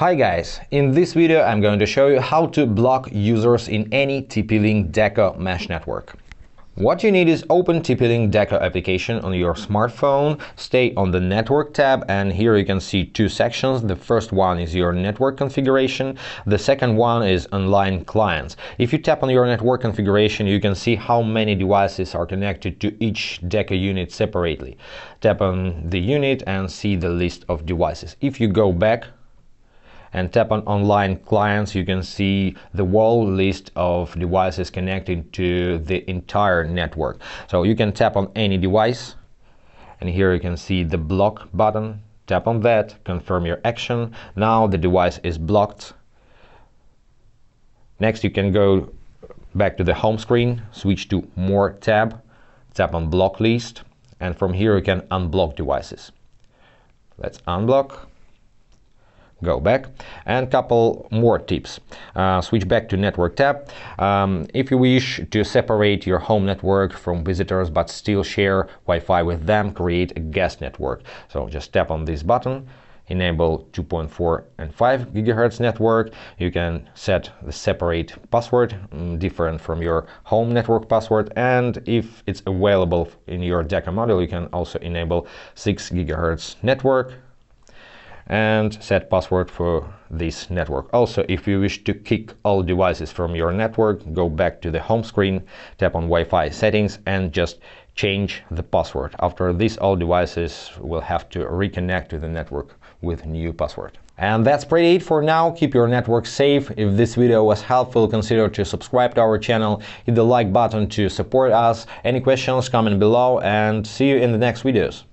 Hi guys, in this video I'm going to show you how to block users in any TP Link Deco mesh network. What you need is open TP Link Deco application on your smartphone, stay on the network tab, and here you can see two sections. The first one is your network configuration, the second one is online clients. If you tap on your network configuration, you can see how many devices are connected to each Deco unit separately. Tap on the unit and see the list of devices. If you go back and tap on online clients, you can see the whole list of devices connected to the entire network. So you can tap on any device, and here you can see the block button. Tap on that, confirm your action. Now the device is blocked. Next, you can go back to the home screen, switch to More tab, tap on Block List, and from here you can unblock devices. Let's unblock. Go back, and couple more tips. Switch back to network tab. If you wish to separate your home network from visitors but still share Wi-Fi with them, create a guest network. So just tap on this button, enable 2.4 and 5 GHz network. You can set the separate password, different from your home network password, and if it's available in your Deco module, you can also enable 6 GHz network and set password for this network. Also, if you wish to kick all devices from your network, go back to the home screen, tap on Wi-Fi settings, and just change the password. After this, all devices will have to reconnect to the network with new password. And that's pretty it for now. Keep your network safe. If this video was helpful, consider to subscribe to our channel, hit the like button to support us. Any questions, comment below, and see you in the next videos.